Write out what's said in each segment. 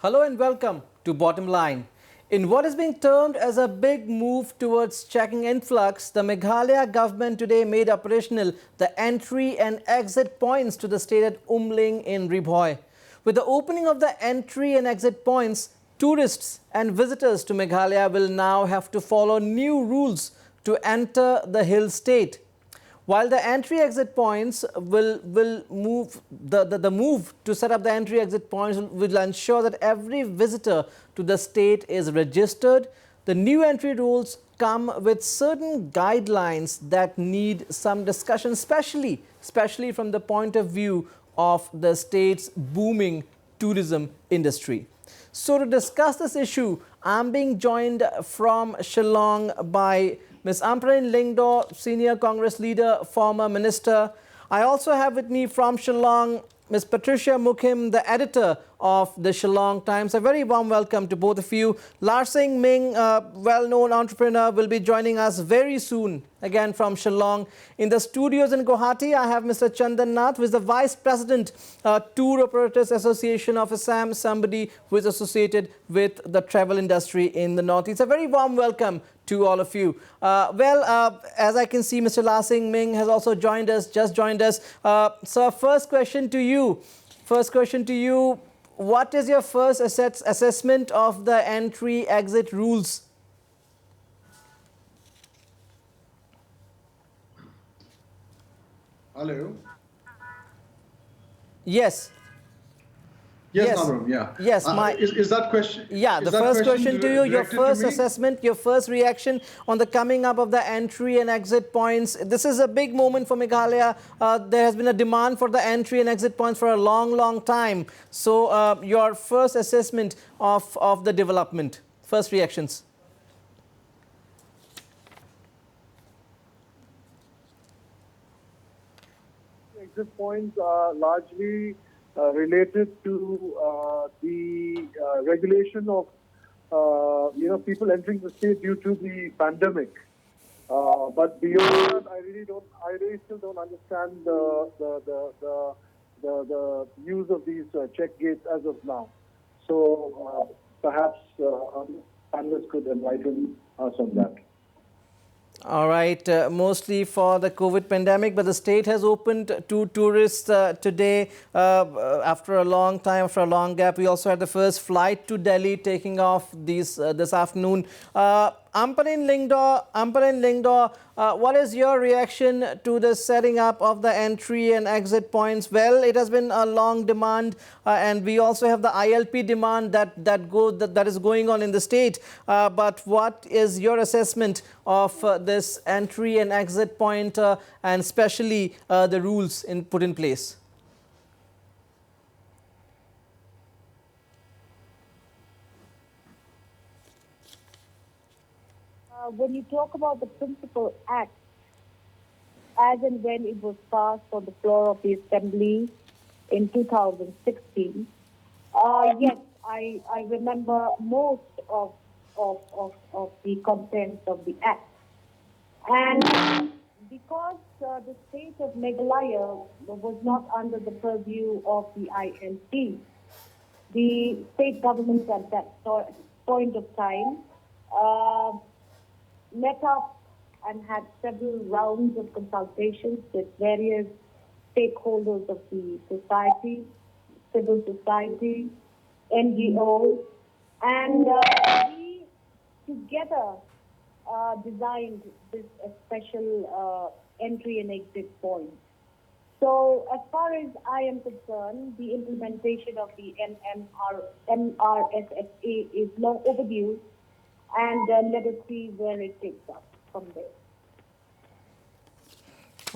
Hello and welcome to Bottom Line. In what is being termed as a big move towards checking influx, the Meghalaya government today made operational the entry and exit points to the state at Umling in Ribhoi. With the opening of the entry and exit points, tourists and visitors to Meghalaya will now have to follow new rules to enter the hill state. While the entry-exit points will move, the move to set up the entry-exit points will ensure that every visitor to the state is registered. The new entry rules come with certain guidelines that need some discussion, especially from the point of view of the state's booming tourism industry. So to discuss this issue, I'm being joined from Shillong by Ms. Amparen Lyngdoh, Senior Congress Leader, former Minister. I also have with me from Shillong Ms. Patricia Mukim, the editor of the Shillong Times. A very warm welcome to both of you. Larsing Ming, well-known entrepreneur, will be joining us very soon, again from Shillong. In the studios in Guwahati, I have Mr. Chandan Nath, who is the Vice President, Tour Operators Association of Assam, somebody who is associated with the travel industry in the Northeast. A very warm welcome to all of you. As I can see, Mr. Larsing Ming has also just joined us. So first question to you. What is your first assessment of the entry-exit rules? Hello. Yes. Yes, Namram, yeah. Yes, is that question? Yeah, the first question to you, your first assessment, your first reaction on the coming up of the entry and exit points. This is a big moment for Meghalaya. There has been a demand for the entry and exit points for a long time. So your first assessment of the development, first reactions. Exit points are largely related to the regulation of people entering the state due to the pandemic. But beyond that, I really still don't understand the use of these check gates as of now. So perhaps panelists could enlighten us on that. All right, mostly for the COVID pandemic, but the state has opened to tourists today after a long time, after a long gap. We also had the first flight to Delhi taking off this afternoon. Amparen Lyngdoh, what is your reaction to the setting up of the entry and exit points? Well, it has been a long demand, and we also have the ILP demand that is going on in the state. But what is your assessment of this entry and exit point, and especially the rules put in place? When you talk about the Principal Act, as and when it was passed on the floor of the Assembly in 2016, yes, I remember most of the contents of the Act. And because the state of Meghalaya was not under the purview of the ILP, the state government at that point of time met up and had several rounds of consultations with various stakeholders of the society, civil society, NGOs, and we together designed this special entry and exit point. So as far as I am concerned, the implementation of the MRSSA is long overdue, and let us see where it takes us from there.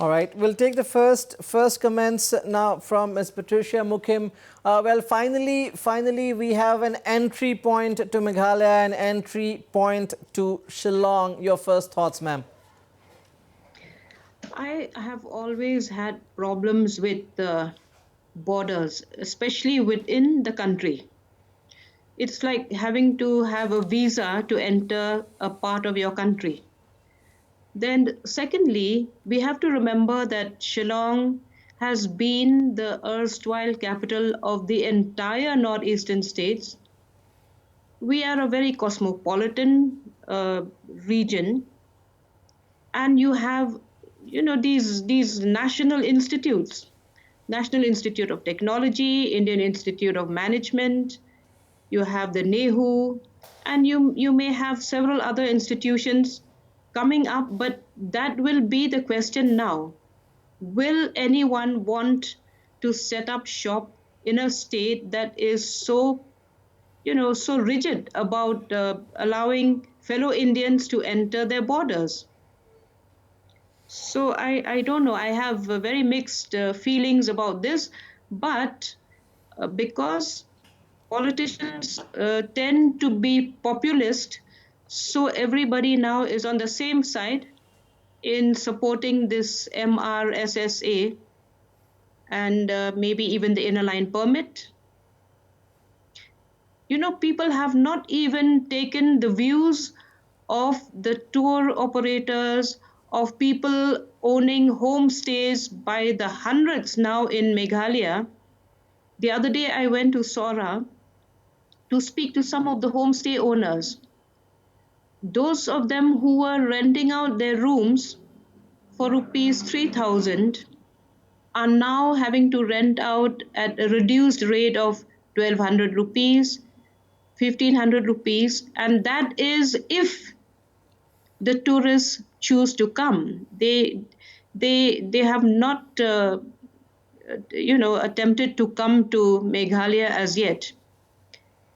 All right, we'll take the first comments now from Ms. Patricia Mukim. Well, finally, we have an entry point to Meghalaya, an entry point to Shillong. Your first thoughts, ma'am? I have always had problems with the borders, especially within the country. It's like having to have a visa to enter a part of your country. Then secondly, we have to remember that Shillong has been the erstwhile capital of the entire northeastern states we are a very cosmopolitan region, and you have, these national institutes, National Institute of Technology, Indian Institute of Management, you have the NEHU, and you may have several other institutions coming up, but that will be the question now. Will anyone want to set up shop in a state that is so, so rigid about allowing fellow Indians to enter their borders? So I don't know. I have very mixed feelings about this, but because politicians tend to be populist, so everybody now is on the same side in supporting this MRSSA and maybe even the inner line permit. People have not even taken the views of the tour operators, of people owning homestays by the hundreds now in Meghalaya. The other day I went to Sora to speak to some of the homestay owners. Those of them who were renting out their rooms for rupees 3,000 are now having to rent out at a reduced rate of 1,200 rupees, 1,500 rupees, and that is if the tourists choose to come. They have not attempted to come to Meghalaya as yet.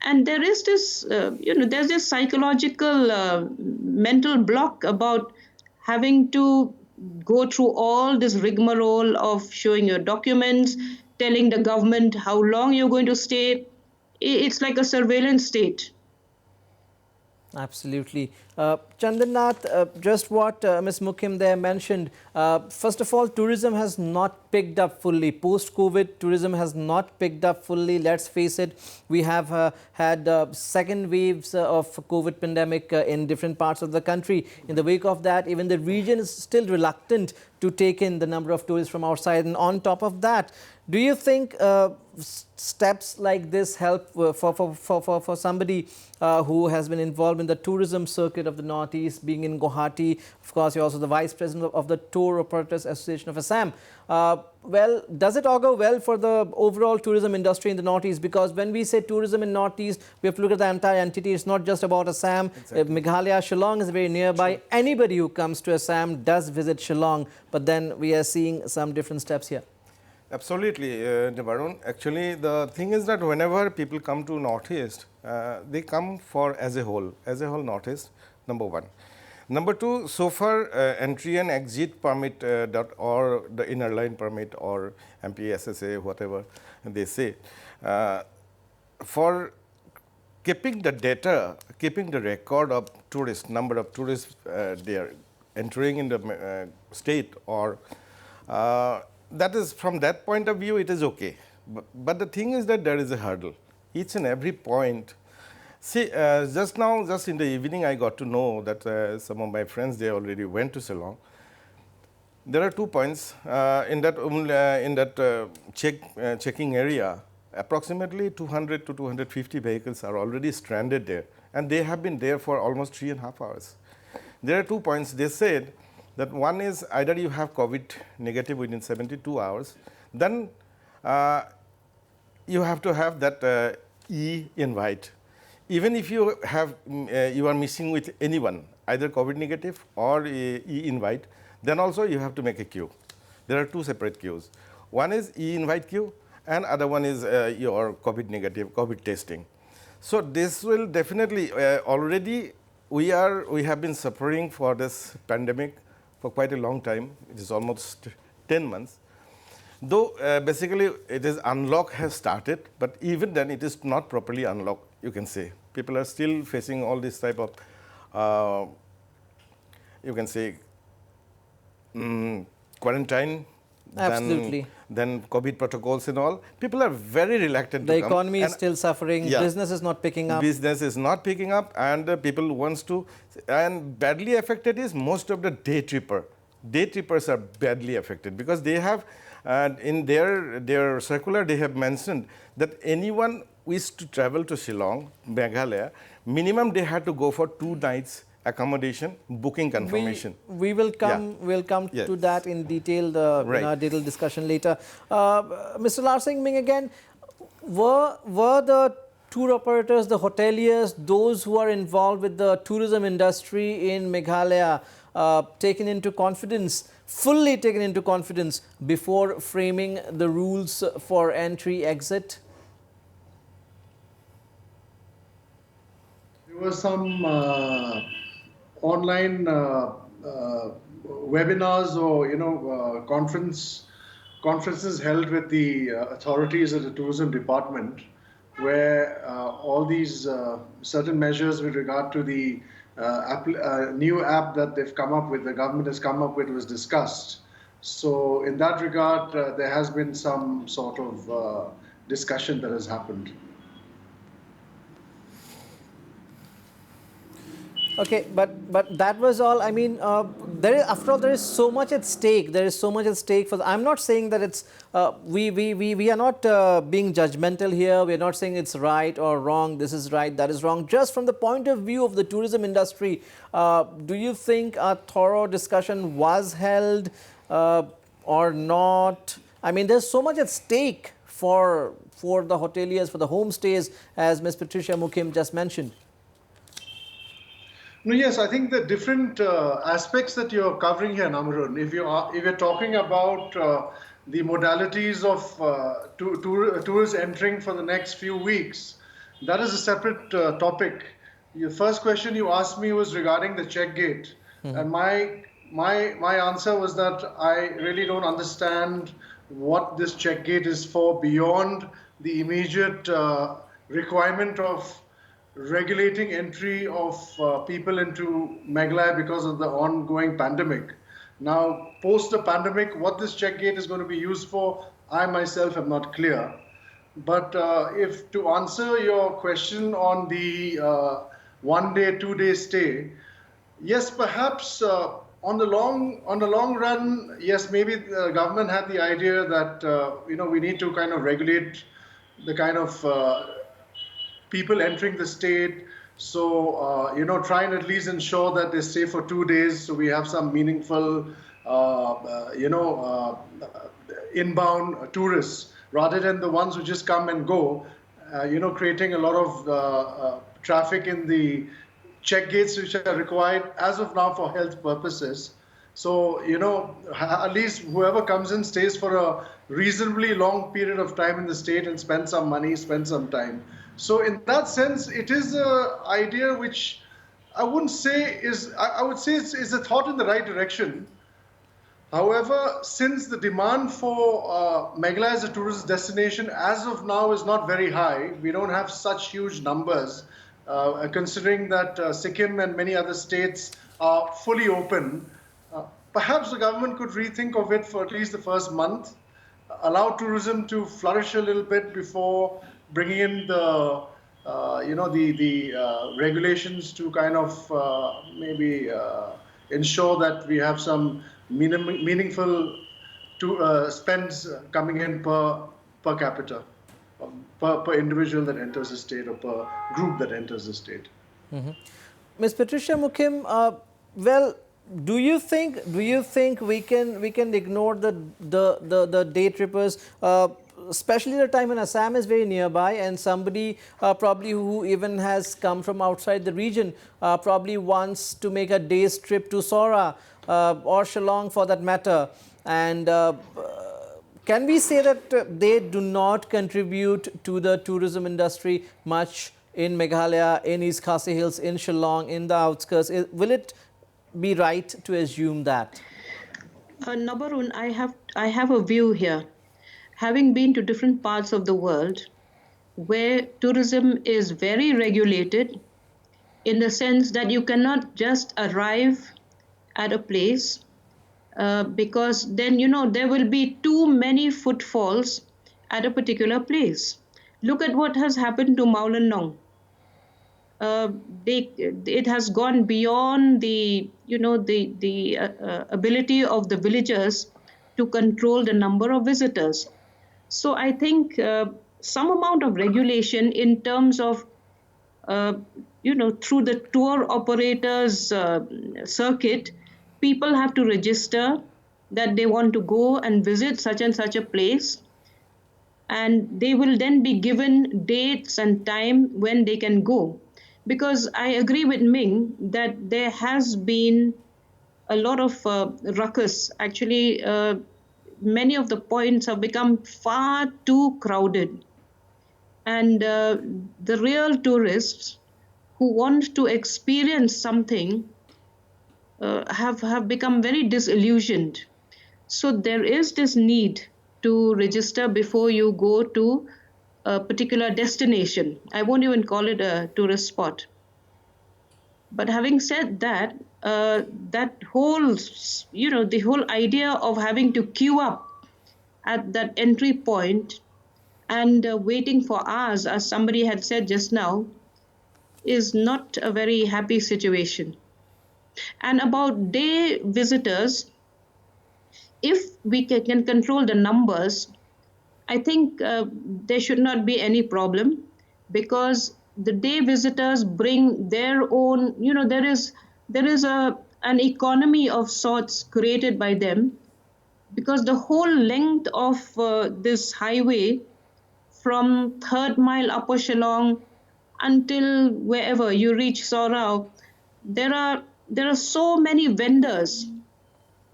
And there is this, there's this psychological mental block about having to go through all this rigmarole of showing your documents, telling the government how long you're going to stay. It's like a surveillance state. Absolutely. Chandan Nath, just what Ms. Mukim there mentioned, first of all, tourism has not picked up fully. Post-COVID, tourism has not picked up fully. Let's face it, we have had second waves of COVID pandemic in different parts of the country. In the wake of that, even the region is still reluctant to take in the number of tourists from outside. And on top of that, do you think steps like this help for somebody who has been involved in the tourism circuit of the Northeast, being in Guwahati? Of course, you're also the Vice President of the Tour Operators Association of Assam. Well, does it augur well for the overall tourism industry in the Northeast? Because when we say tourism in Northeast, we have to look at the entire entity. It's not just about Assam. Exactly. Meghalaya, Shillong is very nearby. Sure. Anybody who comes to Assam does visit Shillong, but then we are seeing some different steps here. Absolutely, Varun. Actually, the thing is that whenever people come to Northeast, they come for as a whole Northeast, number one. Number two, so far entry and exit permit or the inner line permit or MPSSA, whatever they say, for keeping the data, keeping the record of tourists, number of tourists they are entering in the state or that is, from that point of view, it is okay. But the thing is that there is a hurdle. Each and every point. See, just in the evening, I got to know that some of my friends, they already went to Shillong. There are 2 points in that checking area. Approximately 200 to 250 vehicles are already stranded there, and they have been there for almost 3.5 hours. There are 2 points. They said that one is either you have COVID negative within 72 hours, then you have to have that e-invite. Even if you have you are missing with anyone, either COVID negative or e-invite, then also you have to make a queue. There are 2 separate queues. One is e-invite queue, and other one is your COVID negative, COVID testing. So this will definitely already we have been suffering for this pandemic for quite a long time. It is almost 10 months. Though basically it is unlock has started, but even then it is not properly unlocked, you can say. People are still facing all this type of, you can say, quarantine. Absolutely. Then COVID protocols and all. People are very reluctant to come. The economy is still suffering. Yeah. Business is not picking up. Business is not picking up, and people wants to. And badly affected is most of the day tripper. Day trippers are badly affected because they have, in their circular, they have mentioned that anyone wish to travel to Shillong, Meghalaya, minimum they had to go for 2 nights accommodation, booking confirmation. We will come. Yeah. We'll come Yes. to that in detail Right. in our detailed discussion later. Mr. Lar Singh Ming again. Were the tour operators, the hoteliers, those who are involved with the tourism industry in Meghalaya, taken into confidence, fully taken into confidence before framing the rules for entry-exit? There were some online webinars or conferences held with the authorities at the tourism department, where all these certain measures with regard to the new app that they've come up with, the government has come up with, was discussed. So in that regard, there has been some sort of discussion that has happened. Okay, but that was all. I mean, after all, there is so much at stake. There is so much at stake. I'm not saying that it's we are not being judgmental here. We are not saying it's right or wrong. This is right, that is wrong. Just from the point of view of the tourism industry, do you think a thorough discussion was held or not? I mean, there's so much at stake for the hoteliers, for the homestays, as Ms. Patricia Mukim just mentioned. No, yes, I think the different aspects that you're covering here, Namarun, if you're talking about the modalities of tourists entering for the next few weeks, that is a separate topic. Your first question you asked me was regarding the check gate, and my answer was that I really don't understand what this check gate is for beyond the immediate requirement of regulating entry of people into Meghalaya because of the ongoing pandemic. Now, post the pandemic, what this check gate is going to be used for, I myself am not clear. But if to answer your question on the 1 day, 2 day stay, yes, perhaps on the long run, yes, maybe the government had the idea that we need to kind of regulate the kind of people entering the state. So, try and at least ensure that they stay for 2 days so we have some meaningful, inbound tourists rather than the ones who just come and go, creating a lot of traffic in the check gates which are required as of now for health purposes. So, at least whoever comes in stays for a reasonably long period of time in the state and spend some money, spend some time. So in that sense, it is an idea which I wouldn't say is, I would say it's a thought in the right direction. However, since the demand for Meghalaya as a tourist destination as of now is not very high, we don't have such huge numbers, considering that Sikkim and many other states are fully open. Perhaps the government could rethink of it for at least the first month, allow tourism to flourish a little bit before bringing in the regulations to kind of maybe ensure that we have some meaningful spends coming in per capita, per individual that enters the state or per group that enters the state. Ms. Patricia Mukim, well, do you think we can ignore the day trippers? Especially the time when Assam is very nearby and somebody probably who even has come from outside the region probably wants to make a day's trip to Sora or Shillong for that matter. And can we say that they do not contribute to the tourism industry much in Meghalaya, in East Khasi Hills, in Shillong, in the outskirts? Will it be right to assume that? Nabarun, I have a view here. Having been to different parts of the world where tourism is very regulated in the sense that you cannot just arrive at a place because then, there will be too many footfalls at a particular place. Look at what has happened to Maulan Nong. It has gone beyond the ability of the villagers to control the number of visitors. So I think some amount of regulation in terms of through the tour operators circuit, people have to register that they want to go and visit such and such a place, and they will then be given dates and time when they can go. Because I agree with Ming that there has been a lot of ruckus. Actually, many of the points have become far too crowded. And the real tourists who want to experience something have become very disillusioned. So there is this need to register before you go to a particular destination. I won't even call it a tourist spot. But having said that, that whole, the whole idea of having to queue up at that entry point and waiting for hours, as somebody had said just now, is not a very happy situation. And about day visitors, if we can control the numbers, I think there should not be any problem, because the day visitors bring their own, there is an economy of sorts created by them, because the whole length of this highway from Third Mile Upper Shillong until wherever you reach Sorao, there are so many vendors.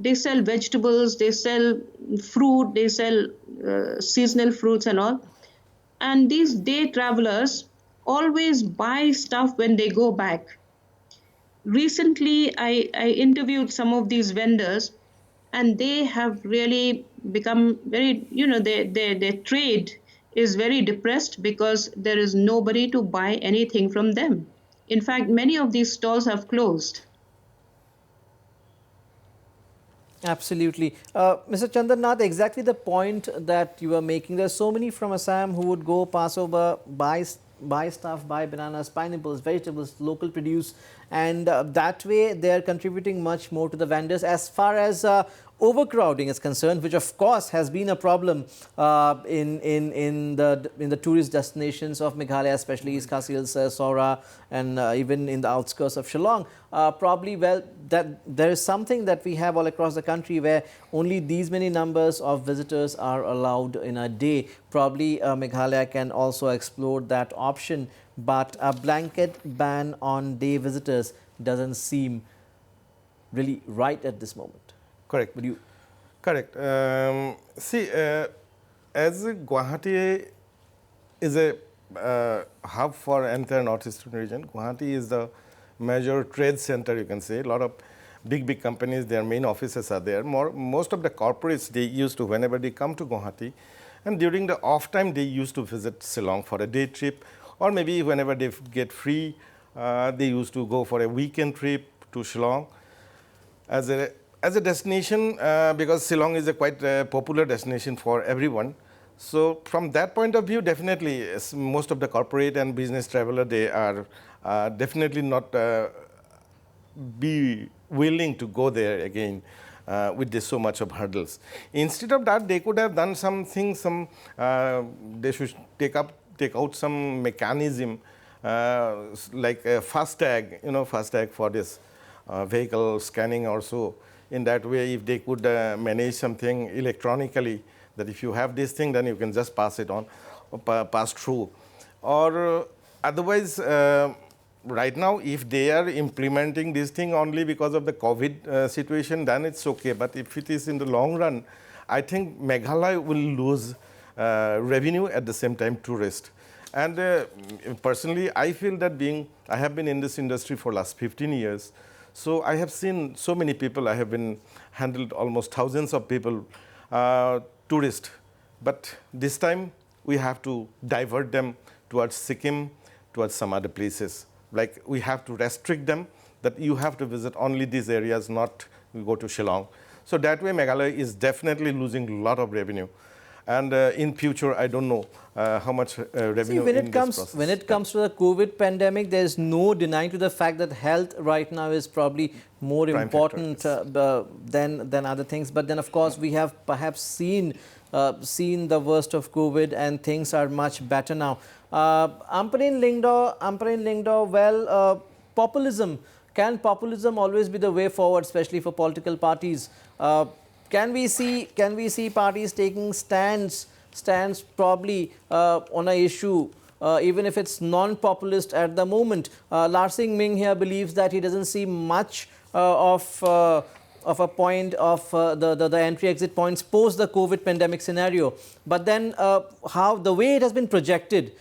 They sell vegetables, they sell fruit, they sell seasonal fruits and all. And these day travelers always buy stuff when they go back. Recently, I interviewed some of these vendors, and they have really become very, their trade is very depressed because there is nobody to buy anything from them. In fact, many of these stalls have closed. Absolutely. Mr. Chandranath, exactly the point that you were making. There's so many from Assam who would go pass over, buy stuff, buy bananas, pineapples, vegetables, local produce, and that way they're contributing much more to the vendors. As far as overcrowding is concerned, which of course has been a problem in the tourist destinations of Meghalaya, especially East Khasi Hills, Saura, and even in the outskirts of Shillong. Probably, well, that there is something that we have all across the country where only these many numbers of visitors are allowed in a day. Probably Meghalaya can also explore that option, but a blanket ban on day visitors doesn't seem really right at this moment. Correct. Would you? Correct. See, as Guwahati is a hub for entire northeastern region, Guwahati is the major trade center, you can say. A lot of big companies, their main offices are there. Most of the corporates, they used to, whenever they come to Guwahati, and during the off time, they used to visit Shillong for a day trip, or maybe whenever they get free, they used to go for a weekend trip to Shillong. As a destination, because Shillong is a quite popular destination for everyone. So from that point of view, definitely most of the corporate and business traveler, they are definitely not be willing to go there again with this so much of hurdles. Instead of that, they could have done something. They should take out some mechanism like a FASTag, FASTag for this vehicle scanning or so. In that way, if they could manage something electronically, that if you have this thing, then you can just pass it on, pass through. Or otherwise, right now, if they are implementing this thing only because of the COVID situation, then it's okay. But if it is in the long run, I think Meghalaya will lose revenue, at the same time tourists. And personally, I feel that I have been in this industry for last 15 years. So I have seen so many people. I have been handled almost thousands of people, tourists. But this time we have to divert them towards Sikkim, towards some other places. Like we have to restrict them that you have to visit only these areas, not go to Shillong. So that way Meghalaya is definitely losing a lot of revenue. And in future, I don't know how much revenue. See, when it comes to the COVID pandemic, there is no denying to the fact that health right now is probably more important than other things. But then, of course, we have perhaps seen the worst of COVID, and things are much better now. Ampareen Lingdo, well, populism. Can populism always be the way forward, especially for political parties? Can we see parties taking stands probably on an issue, even if it's non-populist at the moment? Larsing Ming here believes that he doesn't see much of a point of the entry-exit points post the COVID pandemic scenario. But then the way it has been projected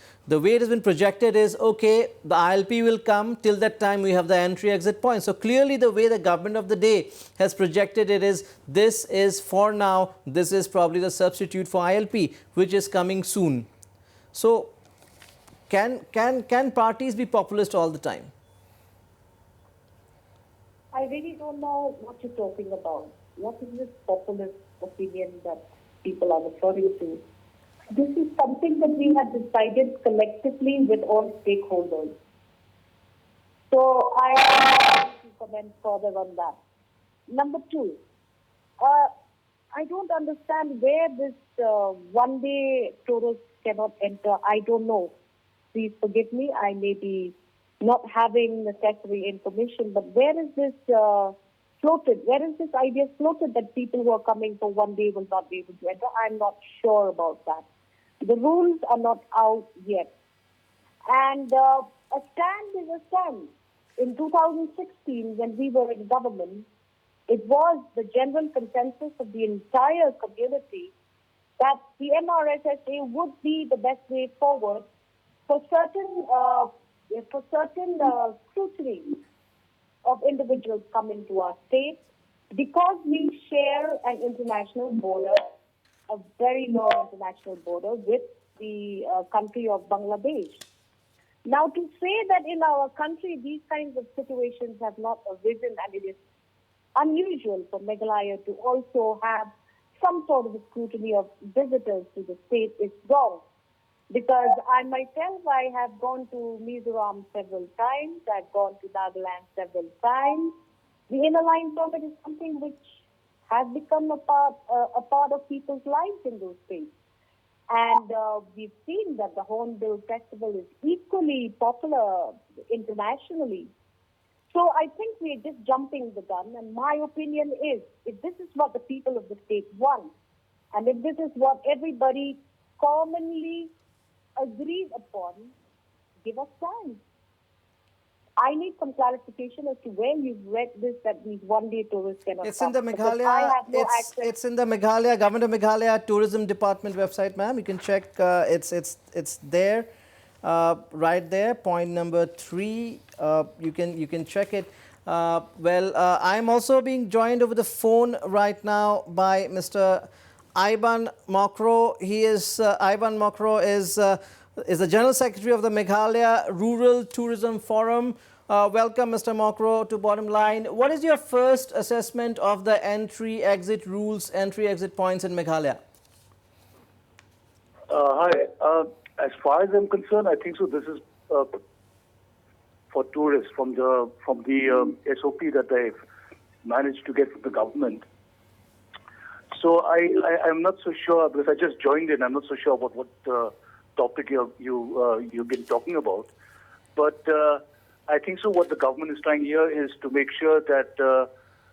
is, okay, the ILP will come, till that time we have the entry-exit points. So clearly the way the government of the day has projected it is, this is for now, this is probably the substitute for ILP, which is coming soon. So can parties be populist all the time? I really don't know what you're talking about. What is this populist opinion that people are referring to? This is something that we have decided collectively with all stakeholders. So I don't want to comment further on that. Number two, I don't understand where this one-day tourists cannot enter. I don't know. Please forgive me. I may be not having necessary information, but where is this floated? Where is this idea floated that people who are coming for one day will not be able to enter? I'm not sure about that. The rules are not out yet. And a stand is a stand. In 2016, when we were in government, it was the general consensus of the entire community that the MRSSA would be the best way forward for certain scrutiny of individuals coming to our state, because we share an international border, a very long international border with the country of Bangladesh. Now, to say that in our country these kinds of situations have not arisen, and it is unusual for Meghalaya to also have some sort of a scrutiny of visitors to the state is wrong. Because I myself, I have gone to Mizoram several times, I've gone to Nagaland several times. The inner line permit is something which has become a part of people's lives in those states. And we've seen that the Hornbill Festival is equally popular internationally. So I think we're just jumping the gun. And my opinion is, if this is what the people of the state want, and if this is what everybody commonly agreed upon, give us time. I need some clarification as to where you've read this, that these one-day tourists cannot It's come. in the Because Meghalaya. I have no access. It's in the Meghalaya Government of Meghalaya Tourism Department website, ma'am. You can check. It's there, right there. Point number 3. You can check it. I'm also being joined over the phone right now by Mr. Ivan Mokro. Ivan Mokro is the General Secretary of the Meghalaya Rural Tourism Forum. Welcome, Mr. Mokro, to Bottom Line. What is your first assessment of the entry-exit rules, entry-exit points in Meghalaya? Hi. As far as I'm concerned, I think so. This is for tourists from the SOP that they've managed to get from the government. So I'm not so sure, because I just joined in. I'm not so sure about what topic you've been talking about. But I think so. What the government is trying here is to make sure that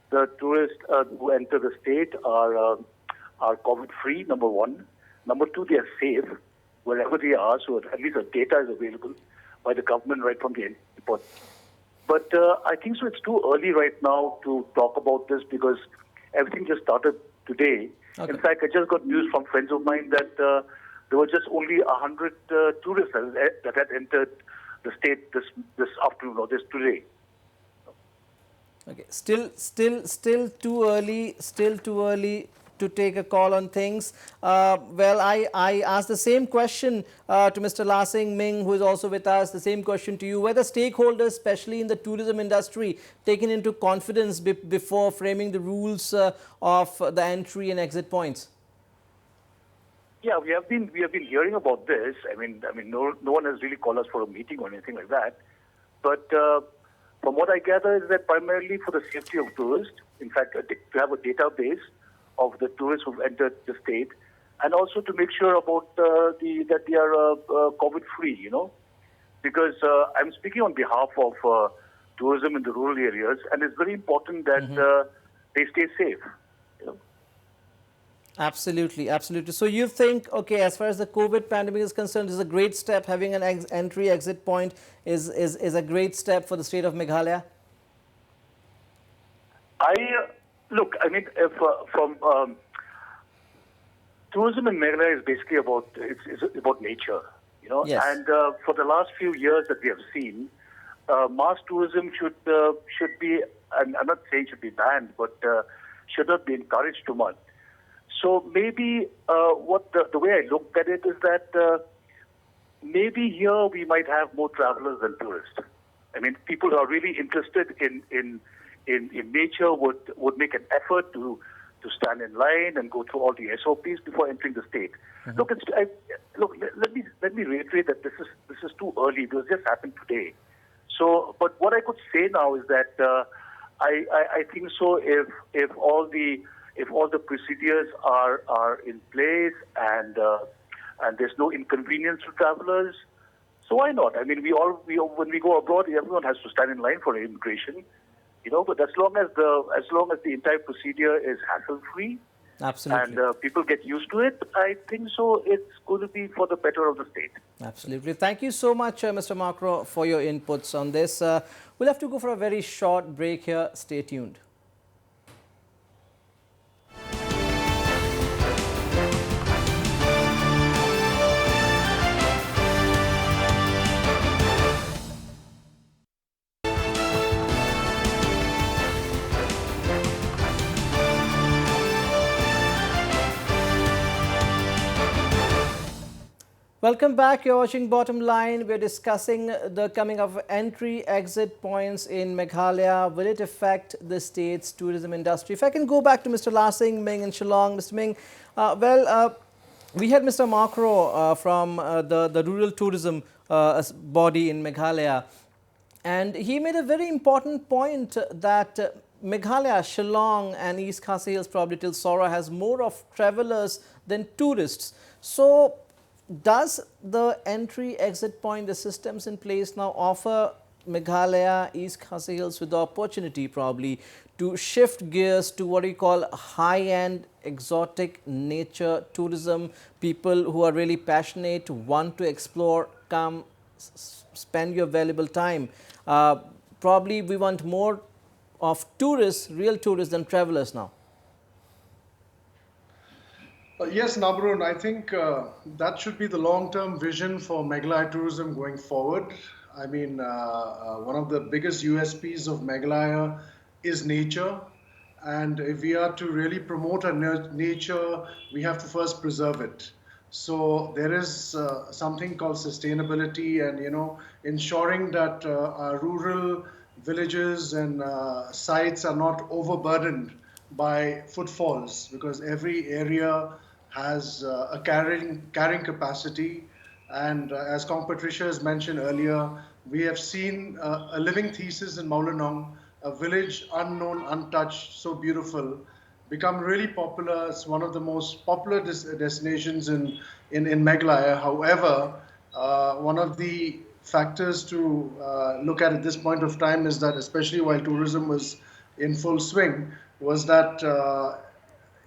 the tourists who enter the state are COVID-free. Number one. Number two, they are safe wherever they are. So at least the data is available by the government right from the end. But I think so. It's too early right now to talk about this, because everything just started today. Okay. In fact, I just got news from friends of mine that there were just only 100 tourists that had entered the state this afternoon or this today. Okay, still too early. Still too early to take a call on things. I asked the same question to Mr. Larsing Ming, who is also with us, the same question to you. Whether stakeholders, especially in the tourism industry, taken into confidence before framing the rules of the entry and exit points? Yeah, we have been hearing about this. I mean, no one has really called us for a meeting or anything like that. But from what I gather is that primarily for the safety of tourists, in fact, to have a database of the tourists who've entered the state, and also to make sure about that they are COVID-free, because I'm speaking on behalf of tourism in the rural areas, and it's very important that they stay safe. Absolutely, absolutely. So you think, okay, as far as the COVID pandemic is concerned, this is a great step. Having an entry-exit point is a great step for the state of Meghalaya? Look, I mean, if, from tourism in Meghalaya is basically about it's about nature, Yes. And for the last few years that we have seen, mass tourism should be. I'm not saying should be banned, but should not be encouraged too much. So maybe what the way I look at it is that maybe here we might have more travelers than tourists. I mean, people who are really interested in nature would make an effort to stand in line and go through all the SOPs before entering the state. Look, let me reiterate that this is too early because this happened today. So, but what I could say now is that I think so if all the procedures are in place and there's no inconvenience to travelers, so why not? I mean, when we go abroad, everyone has to stand in line for immigration, But as long as the entire procedure is hassle-free, Absolutely. and people get used to it, I think so it's going to be for the better of the state. Absolutely. Thank you so much, Mr. Makro, for your inputs on this. We'll have to go for a very short break here. Stay tuned. Welcome back. You're watching Bottom Line. We're discussing the coming of entry-exit points in Meghalaya. Will it affect the state's tourism industry? If I can go back to Mr. Lasing, Ming and Shillong. Mr. Ming, we had Mr. Makro from the rural tourism body in Meghalaya. And he made a very important point that Meghalaya, Shillong and East Khasi Hills, probably till Sora, has more of travelers than tourists. So, does the entry-exit point, the systems in place now offer Meghalaya, East Khasi Hills with the opportunity probably to shift gears to what we call high-end exotic nature tourism? People who are really passionate, want to explore, come, spend your valuable time. Probably we want more of tourists, real tourists than travelers now. Yes, Nabarun, I think that should be the long-term vision for Meghalaya tourism going forward. I mean, one of the biggest USPs of Meghalaya is nature. And if we are to really promote our nature, we have to first preserve it. So there is something called sustainability and, ensuring that our rural villages and sites are not overburdened by footfalls, because every area has a carrying capacity. And as Kong Patricia has mentioned earlier, we have seen a living thesis in Maulanong, a village unknown, untouched, so beautiful, become really popular. It's one of the most popular destinations in Meghalaya. However, one of the factors to look at this point of time is that, especially while tourism was in full swing, was that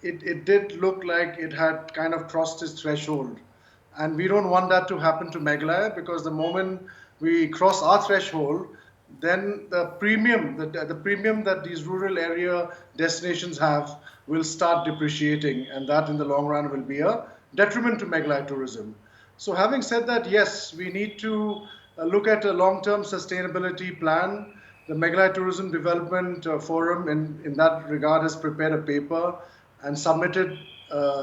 it did look like it had kind of crossed its threshold. And we don't want that to happen to Meghalaya, because the moment we cross our threshold, then the premium that these rural area destinations have will start depreciating, and that in the long run will be a detriment to Meghalaya tourism. So having said that, yes, we need to look at a long-term sustainability plan. The Meghalaya Tourism Development Forum in that regard has prepared a paper and submitted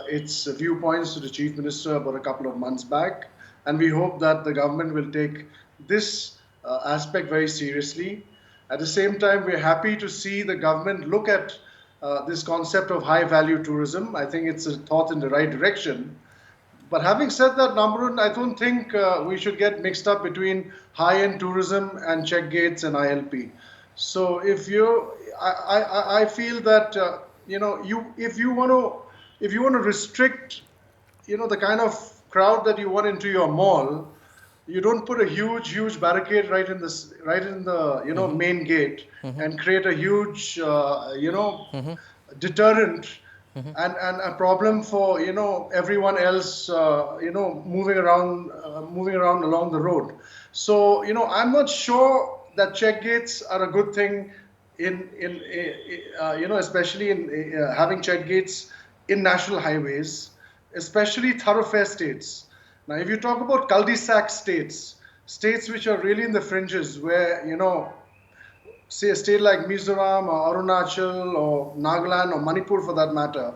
its viewpoints to the Chief Minister about a couple of months back. And we hope that the government will take this aspect very seriously. At the same time, we're happy to see the government look at this concept of high-value tourism. I think it's a thought in the right direction. But having said that, Namarun, I don't think we should get mixed up between high-end tourism and check gates and ILP. So I feel that if you want to restrict the kind of crowd that you want into your mall, you don't put a huge barricade right in the main gate and create a huge deterrent and a problem for everyone else moving around along the road. So I'm not sure that check gates are a good thing especially in having check gates in national highways, especially thoroughfare states. Now, if you talk about cul-de-sac states which are really in the fringes, where say a state like Mizoram or Arunachal or Nagaland or Manipur for that matter,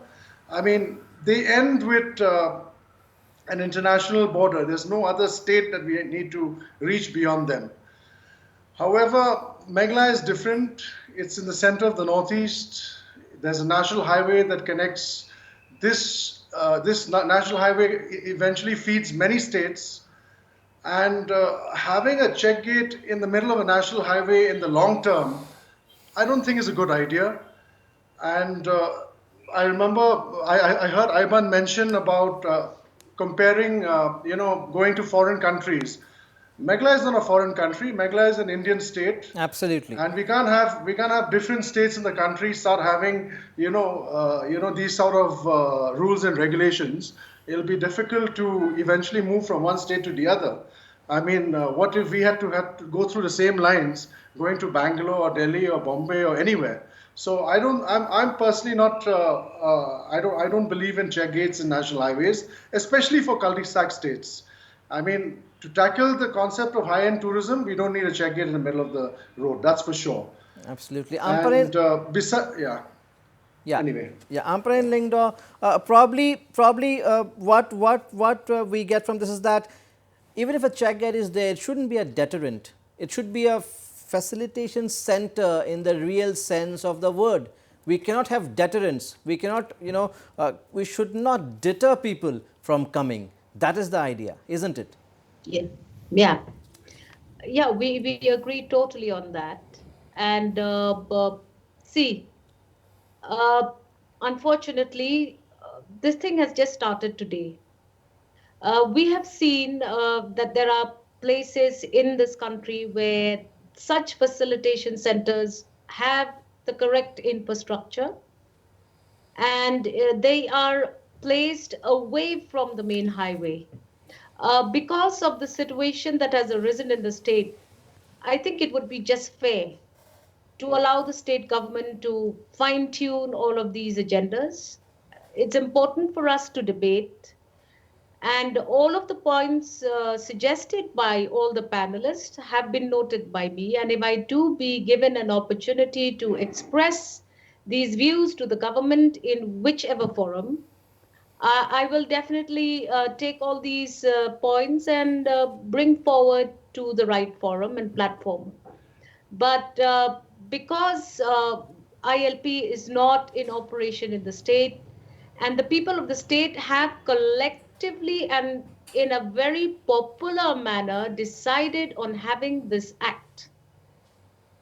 I mean, they end with an international border. There's no other state that we need to reach beyond them. However, Meghalaya is different. It's in the center of the northeast. There's a national highway that connects this national highway eventually feeds many states, and having a check gate in the middle of a national highway in the long term, I don't think is a good idea. And I remember I heard Aiban mention about comparing, going to foreign countries. Meghalaya is not a foreign country. Meghalaya is an Indian state. Absolutely. And we can't have different states in the country start having these sort of rules and regulations. It'll be difficult to eventually move from one state to the other. I mean, what if we had to go through the same lines going to Bangalore or Delhi or Bombay or anywhere? So I'm personally not. I don't believe in check gates in national highways, especially for cul-de-sac states. I mean, to tackle the concept of high-end tourism, we don't need a check gate in the middle of the road. That's for sure. Absolutely. And yeah. Anyway. Yeah, Amparan Lingdo, probably what we get from this is that even if a check gate is there, it shouldn't be a deterrent. It should be a facilitation center in the real sense of the word. We cannot have deterrence. We cannot, we should not deter people from coming. That is the idea, isn't it? Yeah. We agree totally on that. And see, unfortunately, this thing has just started today. We have seen that there are places in this country where such facilitation centers have the correct infrastructure, and they are placed away from the main highway. Because of the situation that has arisen in the state, I think it would be just fair to allow the state government to fine-tune all of these agendas. It's important for us to debate, and all of the points suggested by all the panelists have been noted by me. And if I do be given an opportunity to express these views to the government in whichever forum, I will definitely take all these points and bring forward to the right forum and platform. But because ILP is not in operation in the state, and the people of the state have collectively and in a very popular manner decided on having this act,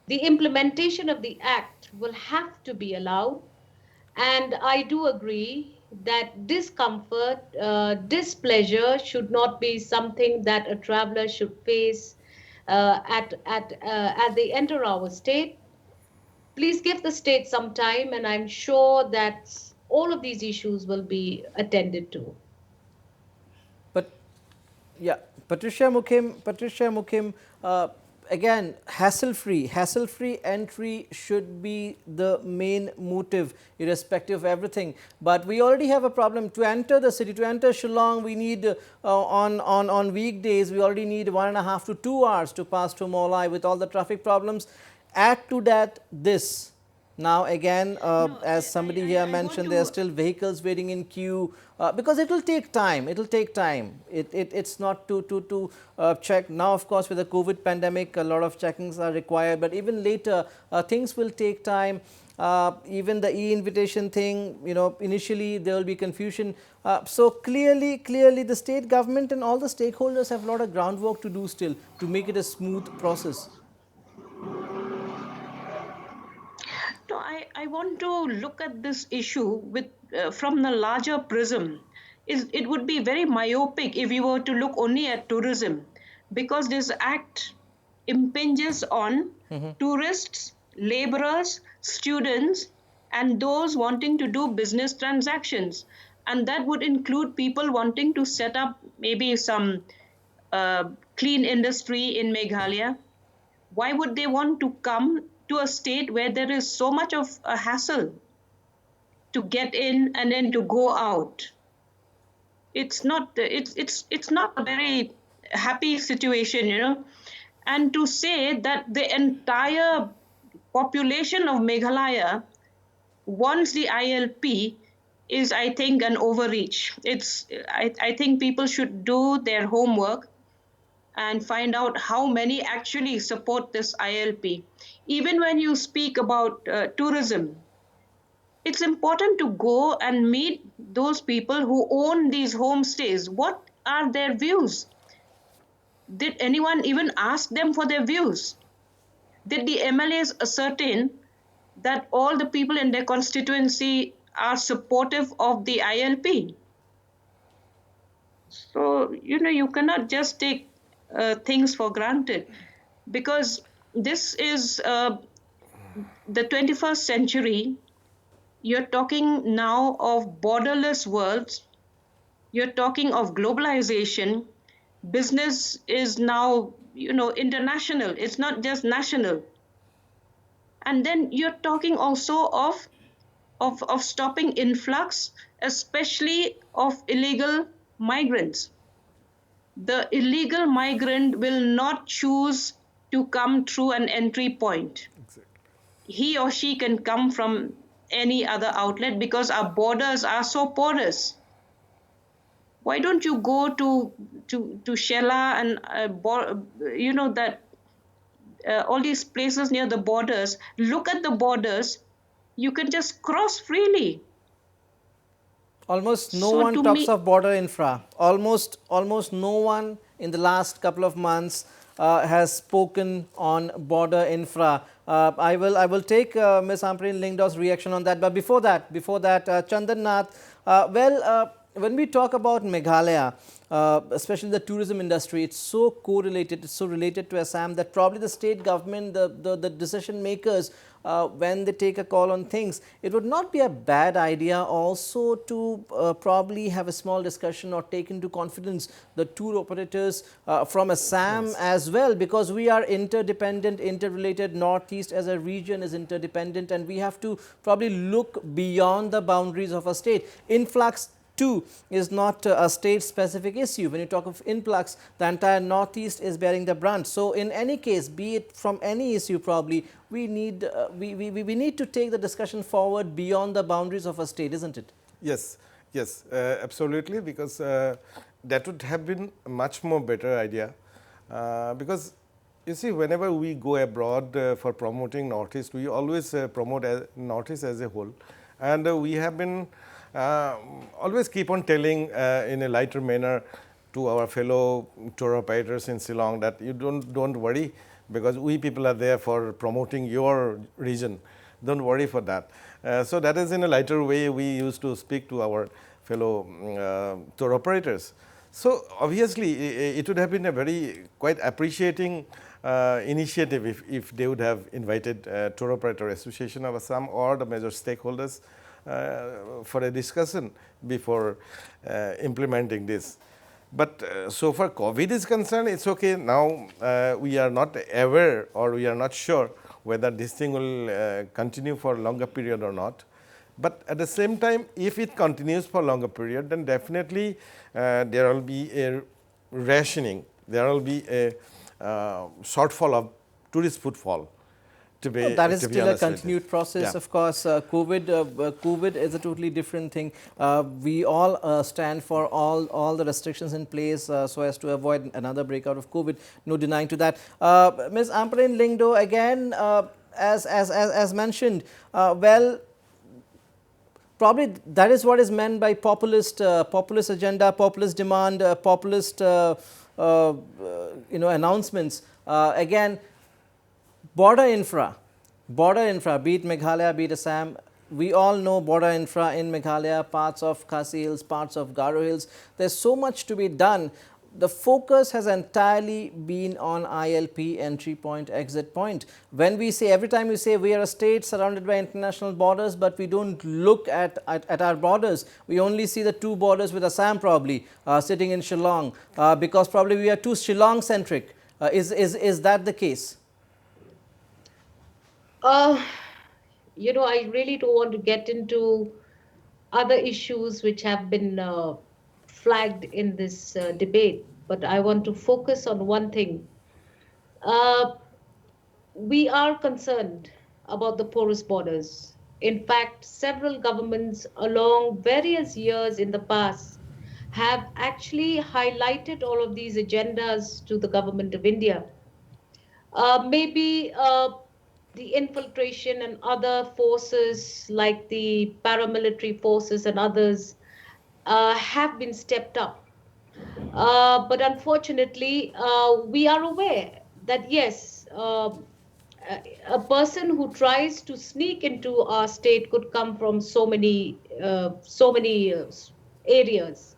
the implementation of the act will have to be allowed. And I do agree that discomfort, displeasure should not be something that a traveler should face as they enter our state. Please give the state some time, and I'm sure that all of these issues will be attended to. But yeah, Patricia Mukim, again, hassle-free entry should be the main motive, irrespective of everything. But we already have a problem. To enter the city, to enter Shillong, we need on weekdays, we already need 1.5 to 2 hours to pass to Molai with all the traffic problems. Add to that this. Now again, as somebody here mentioned, there are still vehicles waiting in queue because it will take time. It will take time. It's not to check. Now, of course, with the COVID pandemic, a lot of checkings are required. But even later, things will take time. Even the e-invitation thing, initially there will be confusion. So clearly, the state government and all the stakeholders have a lot of groundwork to do still to make it a smooth process. No, I want to look at this issue with from the larger prism. it would be very myopic if you were to look only at tourism, because this act impinges on tourists, laborers, students, and those wanting to do business transactions. And that would include people wanting to set up maybe some clean industry in Meghalaya. Why would they want to come to a state where there is so much of a hassle to get in and then to go out? It's not a very happy situation, And to say that the entire population of Meghalaya wants the ILP is, I think, an overreach. I think people should do their homework and find out how many actually support this ILP. Even when you speak about tourism, it's important to go and meet those people who own these homestays. What are their views? Did anyone even ask them for their views? Did the MLAs ascertain that all the people in their constituency are supportive of the ILP? So, you cannot just take things for granted, because this is the 21st century. You're talking now of borderless worlds. You're talking of globalization. Business is now, international. It's not just national. And then you're talking also of stopping influx, especially of illegal migrants. The illegal migrant will not choose to come through an entry point. Exactly. He or she can come from any other outlet because our borders are so porous. Why don't you go to Shela and that all these places near the borders? Look at the borders. You can just cross freely. Almost no So one to talks me- of border infra. Almost no one in the last couple of months has spoken on border infra. I will take Ms. Ampareen Lyngdoh's reaction on that. But before that, Chandan Nath, when we talk about Meghalaya, especially the tourism industry, it's so correlated, it's so related to Assam that probably the state government, the decision makers, when they take a call on things, it would not be a bad idea also to probably have a small discussion or take into confidence the tour operators from Assam as well, because we are interdependent, interrelated. Northeast as a region is interdependent, and we have to probably look beyond the boundaries of a state. Influx too is not a state-specific issue. When you talk of influx, the entire Northeast is bearing the brunt. So, in any case, be it from any issue, probably we need we need to take the discussion forward beyond the boundaries of a state, isn't it? Yes, yes, absolutely, because that would have been a much more better idea, because you see, whenever we go abroad for promoting Northeast, we always promote Northeast as a whole, and we have been always keep on telling in a lighter manner to our fellow tour operators in Shillong that you don't worry, because we people are there for promoting your region. Don't worry for that. So that is in a lighter way we used to speak to our fellow tour operators. So obviously it would have been a very quite appreciating initiative if they would have invited Tour Operator Association of Assam or the major stakeholders for a discussion before implementing this. But so far COVID is concerned, it's okay. Now we are not aware or we are not sure whether this thing will continue for a longer period or not. But at the same time, if it continues for a longer period, then definitely there will be a rationing, there will be a shortfall of tourist footfall. That is still a continued process. Yeah. Of course, COVID is a totally different thing. We all stand for all the restrictions in place so as to avoid another breakout of COVID. No denying to that. Ms. Ampareen Lyngdoh, again, as mentioned, well, probably that is what is meant by populist agenda, populist demand, populist announcements. Again, border infra, be it Meghalaya, be it Assam, we all know border infra in Meghalaya, parts of Khasi Hills, parts of Garo Hills. There's so much to be done. The focus has entirely been on ILP, entry point, exit point. When we say, every time we say we are a state surrounded by international borders, but we don't look at our borders. We only see the two borders with Assam probably sitting in Shillong, because probably we are too Shillong centric. Is that the case? I really don't want to get into other issues which have been flagged in this debate, but I want to focus on one thing. We are concerned about the porous borders. In fact, several governments along various years in the past have actually highlighted all of these agendas to the government of India. Maybe the infiltration and other forces like the paramilitary forces and others have been stepped up. But unfortunately, we are aware that yes, a person who tries to sneak into our state could come from so many areas.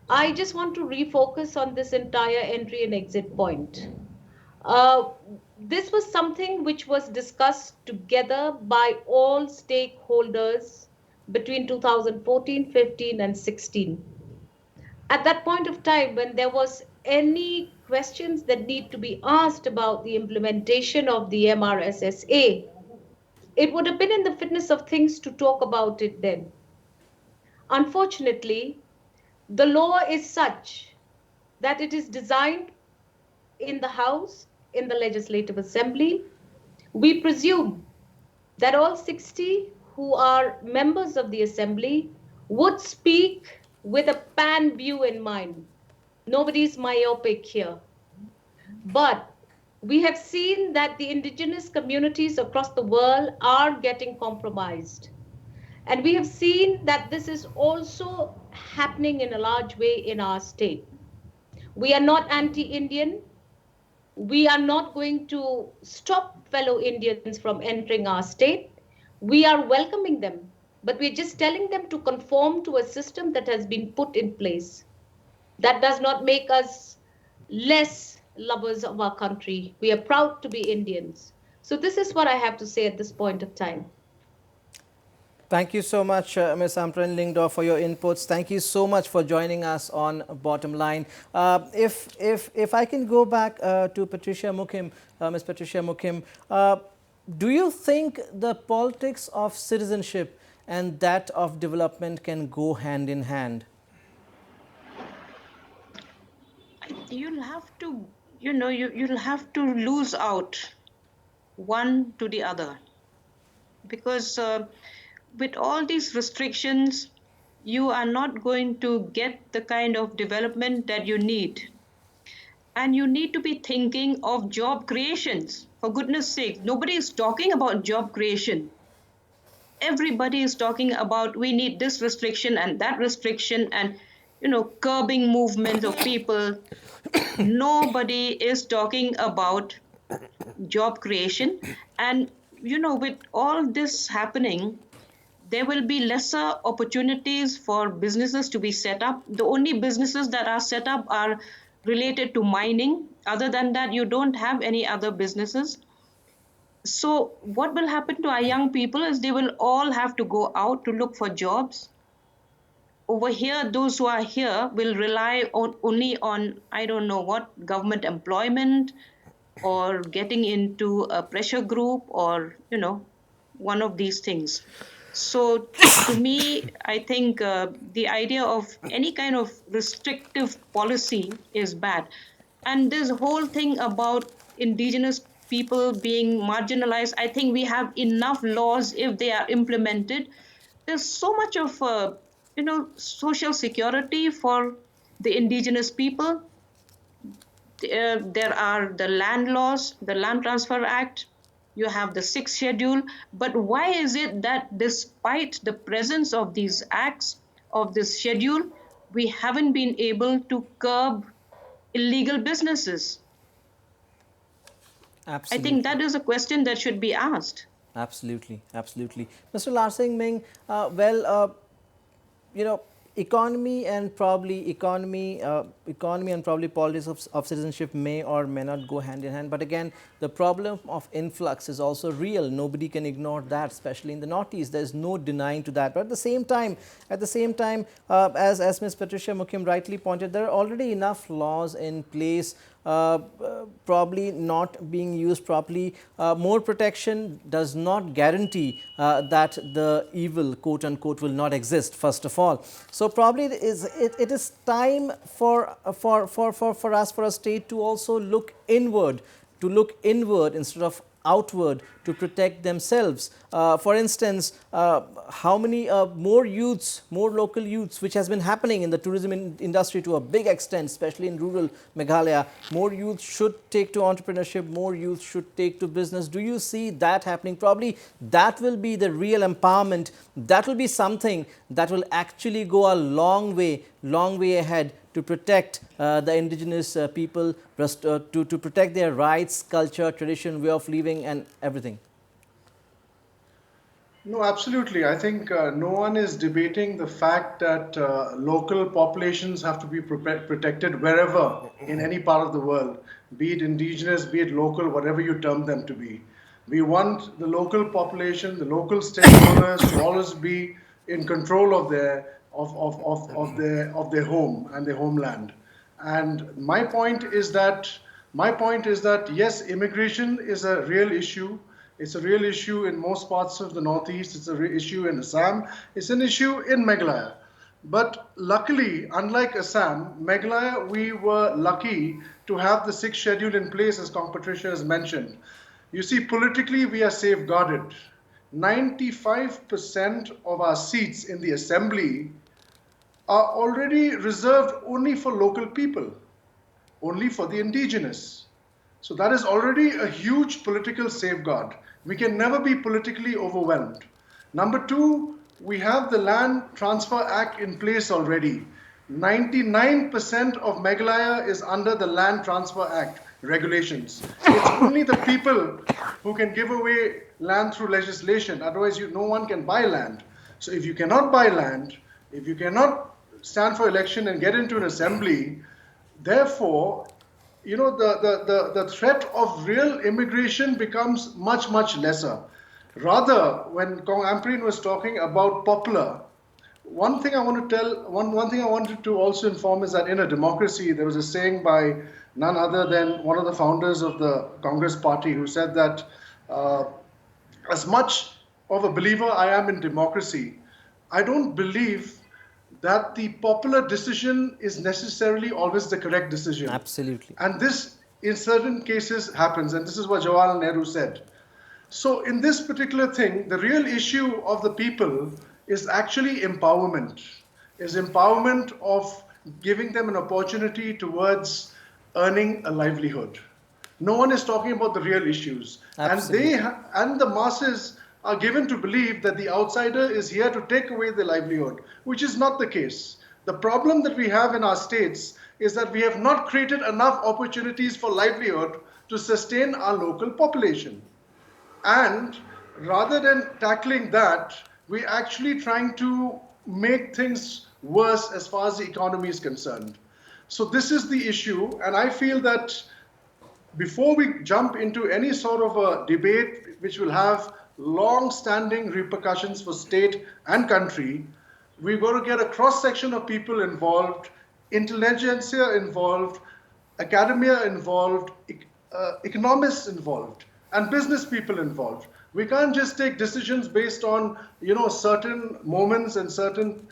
I just want to refocus on this entire entry and exit point. This was something which was discussed together by all stakeholders between 2014, 15, and 16. At that point of time, when there was any questions that need to be asked about the implementation of the MRSSA, it would have been in the fitness of things to talk about it then. Unfortunately, the law is such that it is designed in the House, in the Legislative Assembly. We presume that all 60 who are members of the Assembly would speak with a pan view in mind. Nobody's myopic here. But we have seen that the indigenous communities across the world are getting compromised. And we have seen that this is also happening in a large way in our state. We are not anti-Indian. We are not going to stop fellow Indians from entering our state. We are welcoming them, but we're just telling them to conform to a system that has been put in place. That does not make us less lovers of our country. We are proud to be Indians. So this is what I have to say at this point of time. Thank you so much, Ms. Ampran Lyngdoh, for your inputs. Thank you so much for joining us on Bottom Line. If I can go back to Patricia Mukim, Ms. Patricia Mukim, do you think the politics of citizenship and that of development can go hand in hand? You'll have to, you'll have to lose out one to the other, because with all these restrictions, you are not going to get the kind of development that you need. And you need to be thinking of job creations. For goodness sake, nobody is talking about job creation. Everybody is talking about we need this restriction and that restriction and, curbing movements of people. Nobody is talking about job creation. And, with all this happening, there will be lesser opportunities for businesses to be set up. The only businesses that are set up are related to mining. Other than that, you don't have any other businesses. So what will happen to our young people is they will all have to go out to look for jobs. Over here, those who are here will rely only on, I don't know what, government employment or getting into a pressure group or, one of these things. So to me, I think the idea of any kind of restrictive policy is bad. And this whole thing about indigenous people being marginalized, I think we have enough laws if they are implemented. There's so much of, social security for the indigenous people. There are the land laws, the Land Transfer Act. You have the 6th schedule, but why is it that despite the presence of these acts, of this schedule, we haven't been able to curb illegal businesses? Absolutely. I think that is a question that should be asked. Absolutely, absolutely. Mr. Larsing Ming, you know, economy and probably politics of citizenship may or may not go hand in hand. But again, the problem of influx is also real. Nobody can ignore that, especially in the Northeast. There's no denying to that. But at the same time, as Ms. Patricia Mukim rightly pointed, there are already enough laws in place, probably not being used properly. More protection does not guarantee that the evil, quote unquote, will not exist, first of all. So probably it is time for a state to also look inward, instead of outward, to protect themselves. For instance, how many more local youths, which has been happening in the tourism industry to a big extent, especially in rural Meghalaya, more youth should take to entrepreneurship, more youth should take to business. Do you see that happening? Probably that will be the real empowerment. That will be something that will actually go a long way ahead to protect the indigenous people, to protect their rights, culture, tradition, way of living and everything. No, absolutely. I think no one is debating the fact that local populations have to be protected wherever in any part of the world, be it indigenous, be it local, whatever you term them to be. We want the local population, the local stakeholders to always be in control of their home and their homeland. And my point is that yes, immigration is a real issue. It's a real issue in most parts of the Northeast. It's a real issue in Assam. It's an issue in Meghalaya. But luckily, unlike Assam, Meghalaya, we were lucky to have the 6th schedule in place, as Kong Patricia has mentioned. You see, politically, we are safeguarded. 95% of our seats in the assembly are already reserved only for local people, only for the indigenous. So that is already a huge political safeguard. We can never be politically overwhelmed. Number two, we have the Land Transfer Act in place already. 99% of Meghalaya is under the Land Transfer Act regulations. It's only the people who can give away land through legislation. Otherwise, no one can buy land. So if you cannot buy land, if you cannot stand for election and get into an assembly, therefore, the threat of real immigration becomes much, much lesser. Rather, when Kong Ampreen was talking about popular, one thing I wanted to also inform is that in a democracy, there was a saying by none other than one of the founders of the Congress party, who said that as much of a believer I am in democracy, I don't believe that the popular decision is necessarily always the correct decision. Absolutely. And this, in certain cases, happens. And this is what Jawaharlal Nehru said. So in this particular thing, the real issue of the people is actually empowerment, of giving them an opportunity towards earning a livelihood. No one is talking about the real issues. Absolutely. And the masses are given to believe that the outsider is here to take away their livelihood, which is not the case. The problem that we have in our states is that we have not created enough opportunities for livelihood to sustain our local population. And rather than tackling that, we're actually trying to make things worse as far as the economy is concerned. So this is the issue, and I feel that before we jump into any sort of a debate which will have long-standing repercussions for state and country, we've got to get a cross-section of people involved, intelligentsia involved, academia involved, economists involved, and business people involved. We can't just take decisions based on, certain moments and certain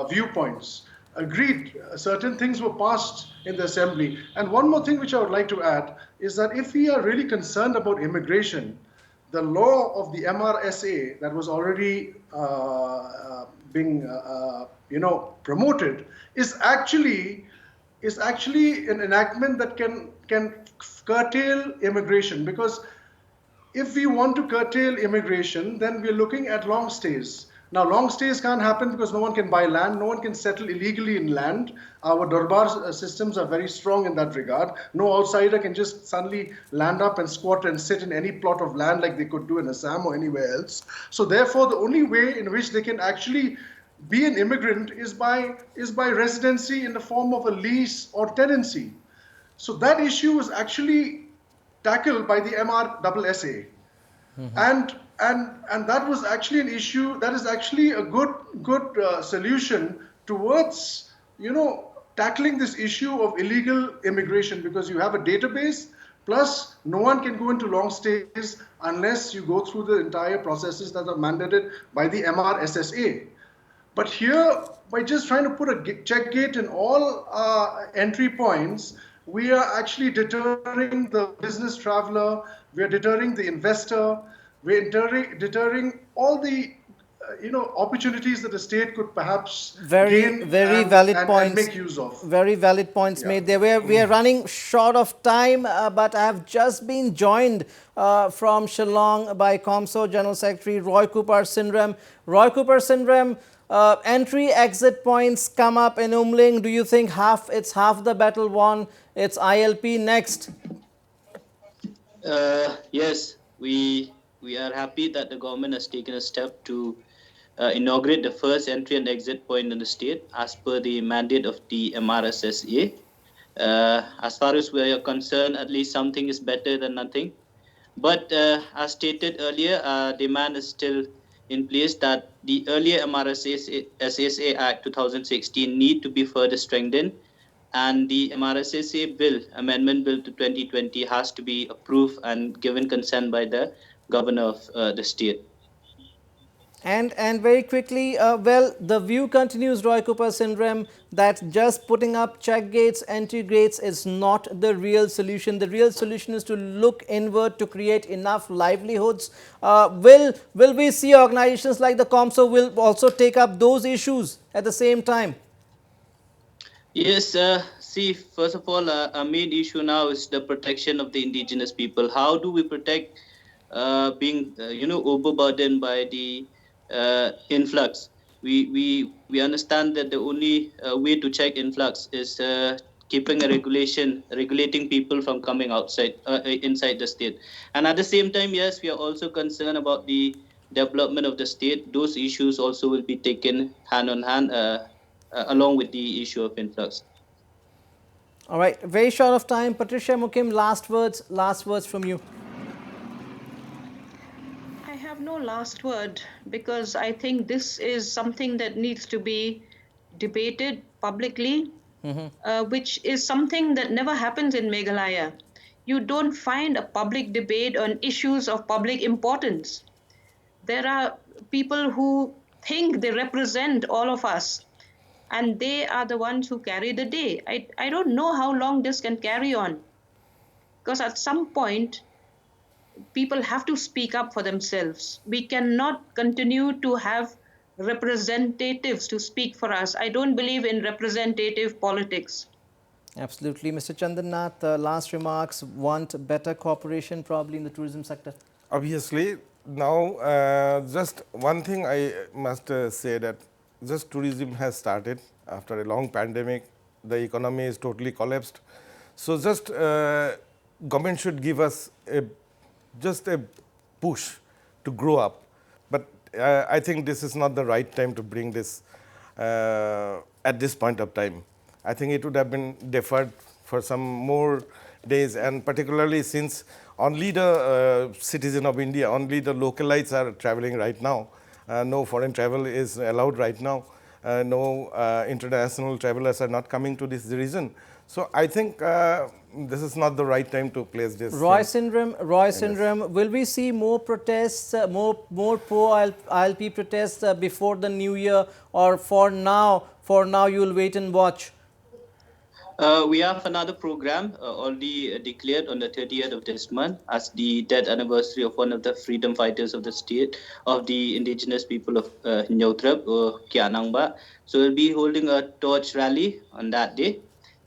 viewpoints. Agreed, certain things were passed in the assembly. And one more thing which I would like to add is that if we are really concerned about immigration, the law of the MRSA that was already being promoted is actually an enactment that can curtail immigration, because if we want to curtail immigration, then we're looking at long stays. Now, long stays can't happen because no one can buy land, no one can settle illegally in land. Our Durbar systems are very strong in that regard. No outsider can just suddenly land up and squat and sit in any plot of land like they could do in Assam or anywhere else. So therefore, the only way in which they can actually be an immigrant is by residency in the form of a lease or tenancy. So that issue was actually tackled by the MRSSA. And that was actually an issue that is actually a good solution towards tackling this issue of illegal immigration, because you have a database, plus no one can go into long stays unless you go through the entire processes that are mandated by the MRSSA. But here, by just trying to put a check gate in all entry points, we are actually deterring the business traveler, we are deterring the investor, we're deterring all the opportunities that the state could perhaps gain and make use of. Very valid points made there. We are running short of time, but I have just been joined from Shillong by COMSO General Secretary Roy Cooper Sindram. Roy Cooper Sindram, entry-exit points come up in Umling. Do you think it's half the battle won? It's ILP next. Yes, we are happy that the government has taken a step to inaugurate the first entry and exit point in the state as per the mandate of the MRSSA. As far as we are concerned, at least something is better than nothing. But as stated earlier, demand is still in place that the earlier MRSSA Act 2016 need to be further strengthened, and the MRSSA bill, Amendment Bill to 2020, has to be approved and given consent by the governor of the state. And very quickly, well, the view continues, Roy Cooper Sindram, that just putting up check gates, entry gates is not the real solution. The real solution is to look inward to create enough livelihoods. Will we see organizations like the COMSO will also take up those issues at the same time? Yes, see, first of all, our main issue now is the protection of the indigenous people. How do we protect being, overburdened by the influx? We understand that the only way to check influx is keeping a regulating people from coming inside the state. And at the same time, yes, we are also concerned about the development of the state. Those issues also will be taken hand on hand along with the issue of influx. All right, very short of time. Patricia Mukim, last words from you. I have no last word because I think this is something that needs to be debated publicly, which is something that never happens in Meghalaya. You don't find a public debate on issues of public importance. There are people who think they represent all of us, and they are the ones who carry the day. I don't know how long this can carry on, because at some point, people have to speak up for themselves. We cannot continue to have representatives to speak for us. I don't believe in representative politics. Absolutely. Mr. Chandan Nath, last remarks, want better cooperation probably in the tourism sector? Obviously, now just one thing I must say that just tourism has started after a long pandemic. The economy is totally collapsed. So just government should give us just a push to grow up. But I think this is not the right time to bring this at this point of time. I think it would have been deferred for some more days, and particularly since only the citizen of India, only the localites are traveling right now. No foreign travel is allowed right now. No international travelers are not coming to this region. So I think this is not the right time to place this. Roy Sindram, will we see more protests, more pro-ILP protests before the new year, or for now you will wait and watch? We have another program already declared on the 30th of this month as the death anniversary of one of the freedom fighters of the state, of the indigenous people of Nyautrap, or Kianangba. So we'll be holding a torch rally on that day,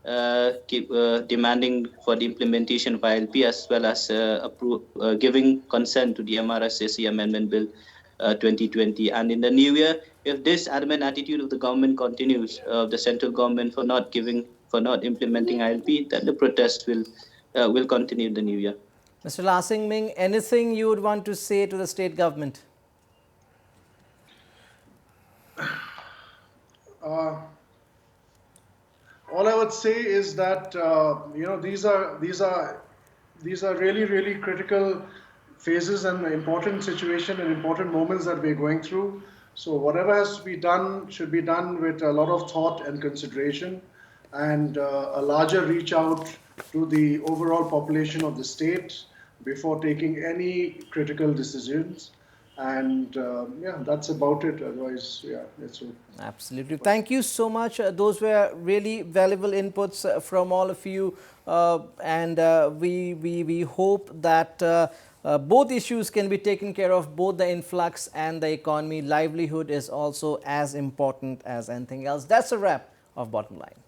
demanding for the implementation of ILP, as well as giving consent to the MRSSA Amendment Bill 2020. And in the new year, if this adamant attitude of the government continues, the central government for not implementing ILP, then the protest will continue in the new year. Mr. La Sing Ming, anything you would want to say to the state government? All I would say is that these are really critical phases and important situation and important moments that we're going through. So whatever has to be done should be done with a lot of thought and consideration, and a larger reach out to the overall population of the state before taking any critical decisions. And yeah, that's about it. Otherwise, yeah, that's it. Absolutely. Thank you so much. Those were really valuable inputs from all of you. And we hope that both issues can be taken care of, both the influx and the economy. Livelihood is also as important as anything else. That's a wrap of Bottom Line.